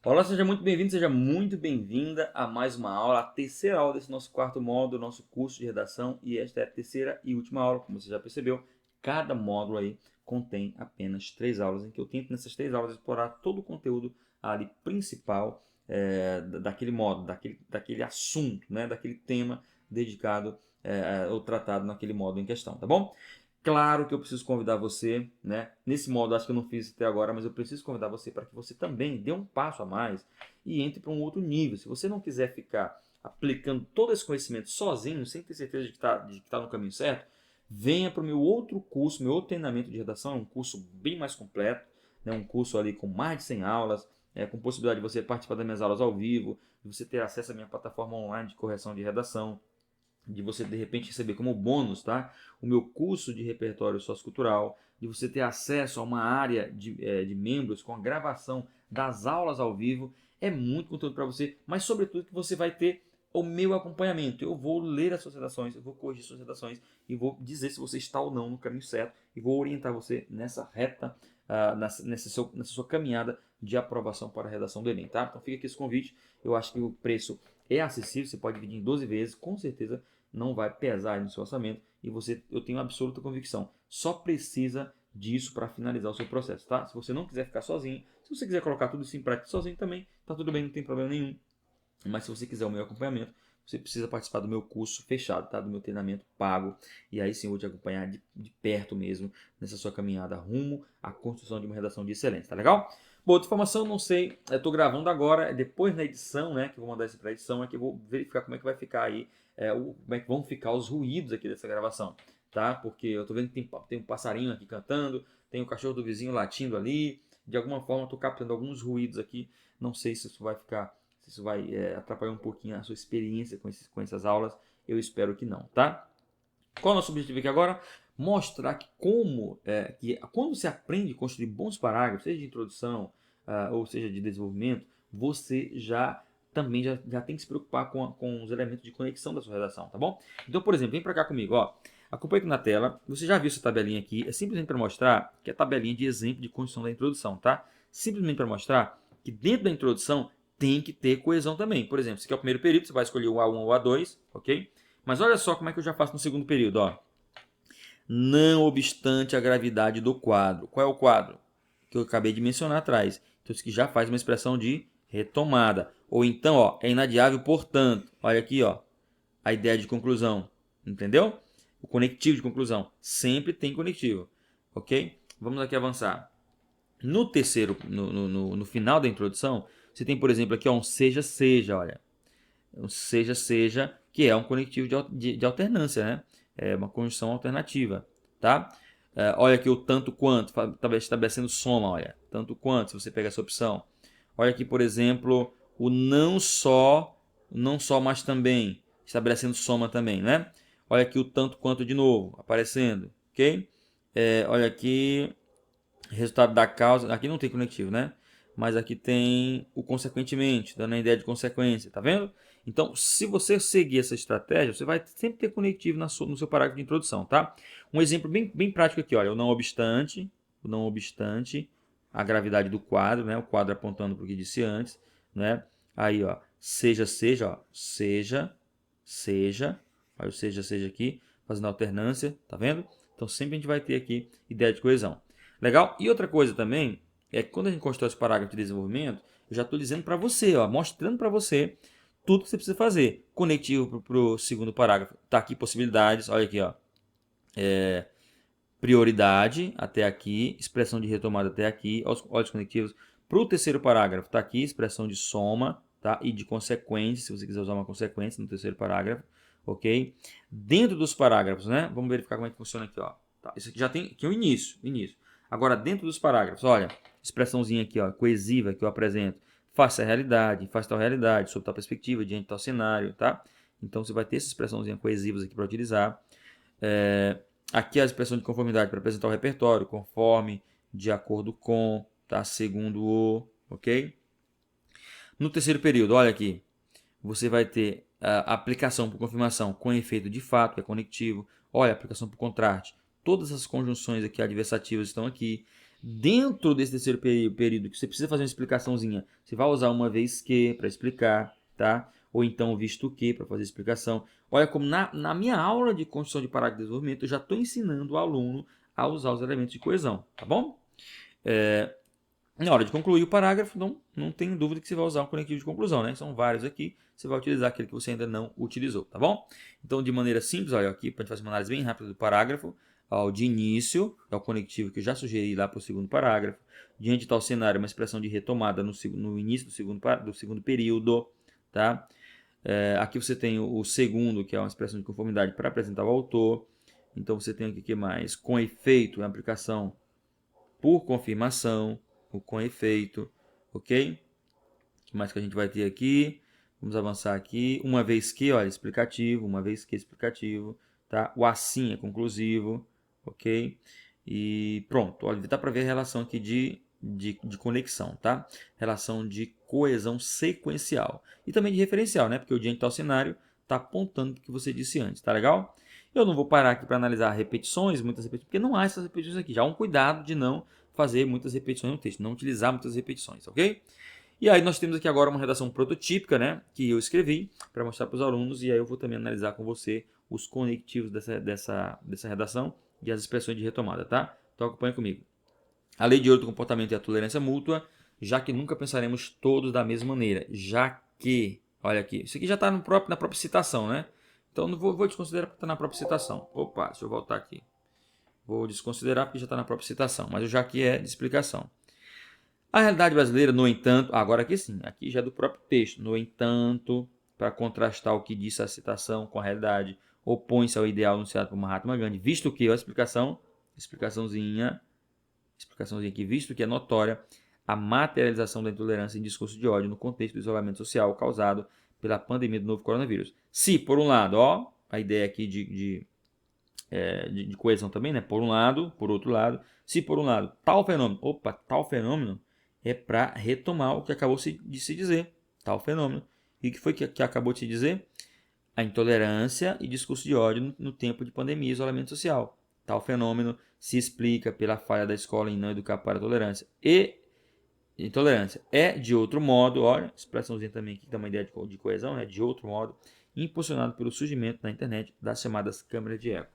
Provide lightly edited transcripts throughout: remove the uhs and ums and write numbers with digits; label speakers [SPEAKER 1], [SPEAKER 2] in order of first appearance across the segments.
[SPEAKER 1] Olá, seja muito bem-vindo, seja muito bem-vinda a mais uma aula, a terceira aula desse nosso quarto módulo, nosso curso de redação. E esta é a terceira e última aula, como você já percebeu. Cada módulo aí contém apenas 3 aulas, em que eu tento nessas 3 aulas explorar todo o conteúdo ali principal daquele módulo, daquele assunto, né, daquele tema dedicado ou tratado naquele módulo em questão, tá bom? Claro que eu preciso convidar você, né? Nesse modo, acho que eu não fiz até agora, mas eu preciso convidar você para que você também dê um passo a mais e entre para um outro nível. Se você não quiser ficar aplicando todo esse conhecimento sozinho, sem ter certeza de que tá no caminho certo, venha para o meu outro curso, meu outro treinamento de redação, um curso bem mais completo, né? Um curso ali com mais de 100 aulas, com possibilidade de você participar das minhas aulas ao vivo, de você ter acesso à minha plataforma online de correção de redação, de você de repente receber como bônus, tá? O meu curso de repertório sociocultural, de você ter acesso a uma área de membros com a gravação das aulas ao vivo. É muito conteúdo para você, mas sobretudo que você vai ter o meu acompanhamento. Eu vou ler as suas redações, eu vou corrigir suas redações e vou dizer se você está ou não no caminho certo e vou orientar você nessa reta, nessa sua caminhada de aprovação para a redação do Enem, tá? Então fica aqui esse convite. Eu acho que o preço é acessível, você pode dividir em 12 vezes, com certeza não vai pesar no seu orçamento e eu tenho absoluta convicção, só precisa disso para finalizar o seu processo, tá? Se você não quiser ficar sozinho, se você quiser colocar tudo isso em prática sozinho também, tá tudo bem, não tem problema nenhum. Mas se você quiser o meu acompanhamento, você precisa participar do meu curso fechado, tá? Do meu treinamento pago. E aí sim eu vou te acompanhar de perto mesmo nessa sua caminhada rumo à construção de uma redação de excelência, tá legal? Bom, outra informação, não sei, eu estou gravando agora, depois na edição, né, que eu vou mandar isso para edição, é que eu vou verificar como é que vai ficar aí, como é que vão ficar os ruídos aqui dessa gravação, tá? Porque eu estou vendo que tem um passarinho aqui cantando, tem o cachorro do vizinho latindo ali, de alguma forma eu estou captando alguns ruídos aqui, não sei se isso vai ficar, se isso vai atrapalhar um pouquinho a sua experiência com essas aulas, eu espero que não, tá? Qual é o nosso objetivo aqui agora? Mostrar que quando você aprende a construir bons parágrafos, seja de introdução ou seja de desenvolvimento, você já tem que se preocupar com os elementos de conexão da sua redação, tá bom? Então, por exemplo, vem para cá comigo, ó. Acompanhe aqui na tela. Você já viu essa tabelinha aqui? É simplesmente para mostrar que é a tabelinha de exemplo de construção da introdução, tá? Simplesmente para mostrar que dentro da introdução tem que ter coesão também. Por exemplo, se quer o primeiro período, você vai escolher o A1 ou o A2, ok? Mas olha só como é que eu já faço no segundo período, ó. Não obstante a gravidade do quadro. Qual é o quadro? Que eu acabei de mencionar atrás. Então, isso aqui já faz uma expressão de retomada. Ou então, ó, é inadiável, portanto. Olha aqui, ó, a ideia de conclusão. Entendeu? O conectivo de conclusão. Sempre tem conectivo. Ok? Vamos aqui avançar. No terceiro, no final da introdução, você tem, por exemplo, aqui ó, um seja, olha. Um seja, que é um conectivo de alternância, né? É uma conjunção alternativa, tá? Olha aqui o tanto quanto, estabelecendo soma, olha. Tanto quanto, se você pegar essa opção. Olha aqui, por exemplo, o não só, mas também, estabelecendo soma também, né? Olha aqui o tanto quanto de novo, aparecendo, ok? Olha aqui, resultado da causa, aqui não tem conectivo, né? Mas aqui tem o consequentemente, dando a ideia de consequência, tá vendo? Então, se você seguir essa estratégia, você vai sempre ter conectivo no seu parágrafo de introdução, tá? Um exemplo bem prático aqui, olha, o não obstante a gravidade do quadro, né? O quadro apontando para o que disse antes, né? Aí, ó, ó, seja, olha o seja aqui, fazendo alternância, tá vendo? Então, sempre a gente vai ter aqui ideia de coesão. Legal? E outra coisa também é que quando a gente constrói esse parágrafo de desenvolvimento, eu já estou dizendo para você, ó, mostrando para você tudo que você precisa fazer. Conectivo para o segundo parágrafo. Está aqui possibilidades, olha aqui, ó. Prioridade até aqui, expressão de retomada até aqui, olha os conectivos. Para o terceiro parágrafo, está aqui expressão de soma, tá? E de consequência, se você quiser usar uma consequência no terceiro parágrafo, ok? Dentro dos parágrafos, né? Vamos verificar como é que funciona aqui, ó. Tá, isso aqui já tem aqui o início. Agora, dentro dos parágrafos, olha, expressãozinha aqui, ó, coesiva que eu apresento. Face à realidade, face tal realidade, sob tal perspectiva, diante de tal cenário, tá? Então, você vai ter essa expressãozinha coesivas aqui para utilizar. Aqui a expressão de conformidade para apresentar o repertório, conforme, de acordo com, tá? Segundo o, ok? No terceiro período, olha aqui, você vai ter a aplicação por confirmação com efeito de fato, que é conectivo. Olha, aplicação por contraste. Todas as conjunções aqui adversativas estão aqui. Dentro desse terceiro período, que você precisa fazer uma explicaçãozinha, você vai usar uma vez que para explicar, tá? Ou então visto que para fazer explicação. Olha como na minha aula de construção de parágrafo de desenvolvimento, eu já estou ensinando o aluno a usar os elementos de coesão, tá bom? Na hora de concluir o parágrafo, não tem dúvida que você vai usar um conectivo de conclusão, né? São vários aqui, você vai utilizar aquele que você ainda não utilizou, tá bom? Então, de maneira simples, olha aqui, para a gente fazer uma análise bem rápida do parágrafo, ó, de início, é o conectivo que eu já sugeri lá para o segundo parágrafo. Diante de tal cenário, uma expressão de retomada no início do segundo período, tá? Aqui você tem o segundo, que é uma expressão de conformidade para apresentar o autor. Então, você tem aqui o que mais? Com efeito, é a aplicação por confirmação, com efeito, ok? O que mais que a gente vai ter aqui? Vamos avançar aqui. Uma vez que, olha, explicativo, uma vez que explicativo, tá? O assim é conclusivo, ok? E pronto, olha, dá para ver a relação aqui de conexão, tá? Relação de coesão sequencial. E também de referencial, né? Porque o diante tal cenário está apontando o que você disse antes, tá legal? Eu não vou parar aqui para analisar repetições, muitas repetições, porque não há essas repetições aqui. Já há um cuidado de não fazer muitas repetições no texto, não utilizar muitas repetições, ok? E aí nós temos aqui agora uma redação prototípica, né, que eu escrevi para mostrar para os alunos, e aí eu vou também analisar com você os conectivos dessa redação e as expressões de retomada, tá? Então acompanha comigo. A lei de ouro do comportamento e a tolerância mútua, já que nunca pensaremos todos da mesma maneira, já que, olha aqui, isso aqui já está na própria citação, né? Então não vou desconsiderar porque está na própria citação. Opa, deixa eu voltar aqui. Vou desconsiderar porque já está na própria citação, mas já que é de explicação. A realidade brasileira, no entanto, agora aqui sim, aqui já é do próprio texto. No entanto, para contrastar o que disse a citação com a realidade, opõe-se ao ideal anunciado por Mahatma Gandhi, visto que a explicaçãozinha aqui, visto que é notória a materialização da intolerância em discurso de ódio no contexto do isolamento social causado pela pandemia do novo coronavírus. Se, por um lado, ó, a ideia aqui de coesão também, né? Por um lado, por outro lado, se por um lado tal fenômeno é para retomar o que acabou de se dizer, tal fenômeno. E o que foi que acabou de se dizer? A intolerância e discurso de ódio no tempo de pandemia e isolamento social. Tal fenômeno se explica pela falha da escola em não educar para a tolerância e intolerância. É, de outro modo, olha, expressãozinha também aqui que dá uma ideia de coesão, né? De outro modo, impulsionado pelo surgimento na internet das chamadas câmeras de eco.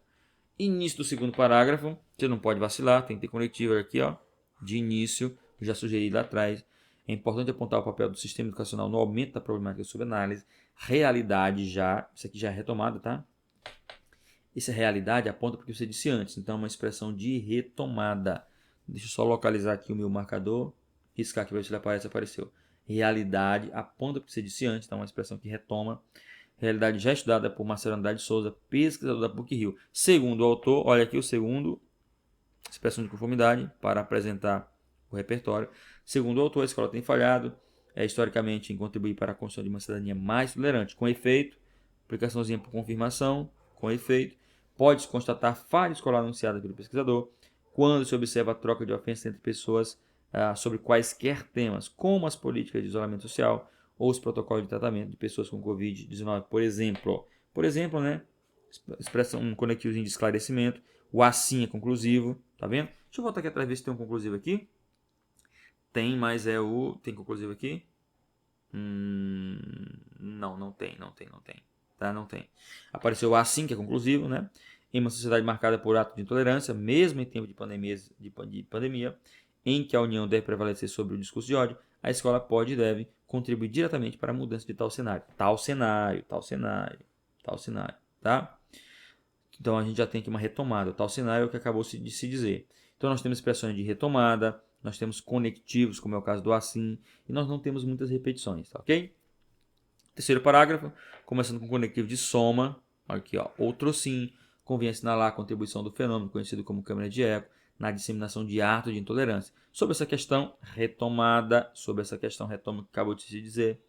[SPEAKER 1] Início do segundo parágrafo, você não pode vacilar, tem que ter conectivo aqui, ó, de início, eu já sugeri lá atrás. É importante apontar o papel do sistema educacional no aumento da problemática sobre análise. Realidade já, isso aqui já é retomada, tá? Essa realidade aponta para o que você disse antes, então é uma expressão de retomada. Deixa eu só localizar aqui o meu marcador, riscar aqui para ver se ele aparece, apareceu. Realidade aponta para o que você disse antes, então é uma expressão que retoma. Realidade já estudada por Marcelo Andrade Souza, pesquisador da PUC-Rio. Segundo o autor, olha aqui o segundo, expressão de conformidade para apresentar o repertório. Segundo o autor, a escola tem falhado historicamente em contribuir para a construção de uma cidadania mais tolerante. Com efeito, aplicaçãozinha por confirmação, com efeito, pode-se constatar falha escolar anunciada pelo pesquisador quando se observa a troca de ofensas entre pessoas sobre quaisquer temas, como as políticas de isolamento social, ou os protocolos de tratamento de pessoas com Covid-19, por exemplo. Por exemplo, né? Expressão um conectivozinho de esclarecimento. O assim é conclusivo, tá vendo? Deixa eu voltar aqui atrás ver se tem um conclusivo aqui. Tem, mas é o... Tem conclusivo aqui? Não tem. Tá? Não tem. Apareceu o assim, que é conclusivo, né? Em uma sociedade marcada por atos de intolerância, mesmo em tempo de pandemia, em que a união deve prevalecer sobre o discurso de ódio, a escola pode e deve contribuir diretamente para a mudança de tal cenário. Tal cenário, tá? Então a gente já tem aqui uma retomada. Tal cenário é o que acabou de se dizer. Então nós temos expressões de retomada, nós temos conectivos, como é o caso do assim, e nós não temos muitas repetições, tá ok? Terceiro parágrafo, começando com conectivo de soma. Aqui, ó, outro sim, convém assinalar a contribuição do fenômeno conhecido como câmara de eco na disseminação de atos de intolerância. Sobre essa questão, retomada, retoma o que acabou de se dizer.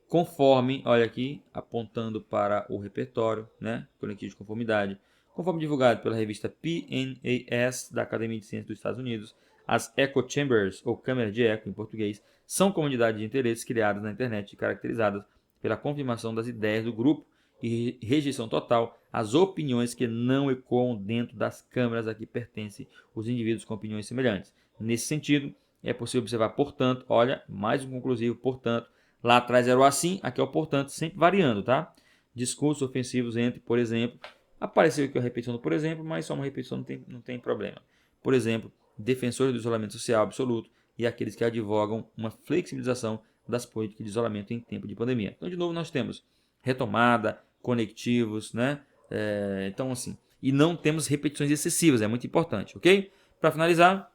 [SPEAKER 1] Conforme, olha aqui, apontando para o repertório, né, conectivo de conformidade, conforme divulgado pela revista PNAS da Academia de Ciências dos Estados Unidos, as Echo Chambers, ou câmeras de eco em português, são comunidades de interesses criadas na internet e caracterizadas pela confirmação das ideias do grupo e rejeição total às opiniões que não ecoam dentro das câmeras a que pertencem os indivíduos com opiniões semelhantes. Nesse sentido, é possível observar, portanto, olha, mais um conclusivo, portanto. Lá atrás era o assim, aqui é o portanto, sempre variando, tá? Discursos ofensivos entre, por exemplo, apareceu aqui a repetição do por exemplo, mas só uma repetição não tem problema. Por exemplo, defensores do isolamento social absoluto e aqueles que advogam uma flexibilização das políticas de isolamento em tempo de pandemia. Então, de novo, nós temos retomada, conectivos, né? Então, assim, e não temos repetições excessivas, é muito importante, ok? Para finalizar,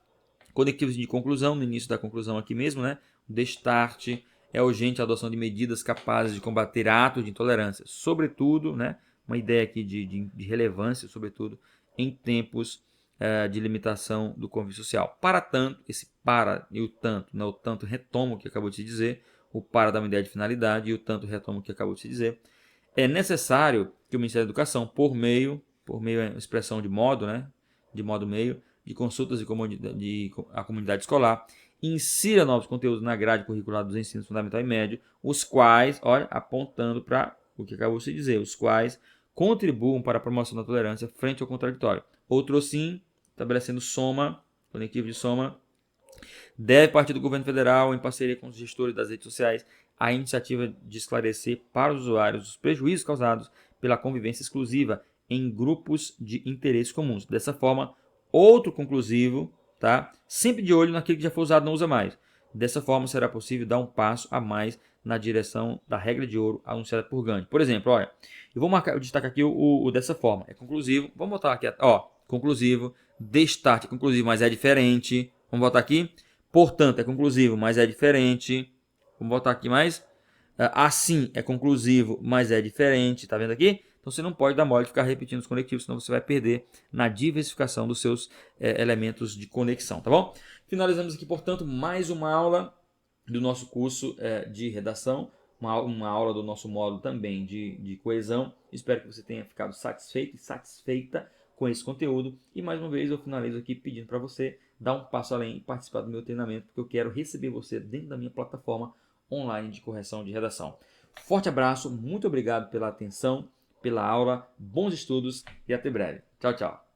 [SPEAKER 1] conectivos de conclusão, no início da conclusão aqui mesmo, né? O destarte, é urgente a adoção de medidas capazes de combater atos de intolerância, sobretudo, né? Uma ideia aqui de relevância, sobretudo, em tempos de limitação do convívio social. Para tanto, esse para e o tanto, né? O tanto retoma o que acabou de se dizer, o para dá uma ideia de finalidade e o tanto retoma o que acabou de se dizer. É necessário que o Ministério da Educação, por meio é expressão de modo, né? De modo meio, de consultas a comunidade escolar, insira novos conteúdos na grade curricular dos ensinos fundamental e médio, os quais, olha, apontando para o que acabou de se dizer, os quais contribuam para a promoção da tolerância frente ao contraditório. Outro sim, estabelecendo soma, conectivo de soma, deve partir do governo federal, em parceria com os gestores das redes sociais, a iniciativa de esclarecer para os usuários os prejuízos causados pela convivência exclusiva em grupos de interesses comuns. Dessa forma, outro conclusivo, tá? Sempre de olho naquilo que já foi usado, não usa mais. Dessa forma, será possível dar um passo a mais na direção da regra de ouro anunciada por Gandhi. Por exemplo, olha, eu vou destacar aqui o dessa forma. É conclusivo. Vamos botar aqui, ó, conclusivo. Destarte é conclusivo, mas é diferente. Vamos botar aqui. Portanto, é conclusivo, mas é diferente. Vamos botar aqui mais. Assim é conclusivo, mas é diferente. Tá vendo aqui? Então você não pode dar mole de ficar repetindo os conectivos, senão você vai perder na diversificação dos seus elementos de conexão, tá bom? Finalizamos aqui, portanto, mais uma aula do nosso curso de redação, uma aula do nosso módulo também de coesão. Espero que você tenha ficado satisfeito e satisfeita com esse conteúdo. E mais uma vez eu finalizo aqui pedindo para você dar um passo além e participar do meu treinamento, porque eu quero receber você dentro da minha plataforma online de correção de redação. Forte abraço, muito obrigado pela atenção, pela aula, bons estudos e até breve. Tchau, tchau.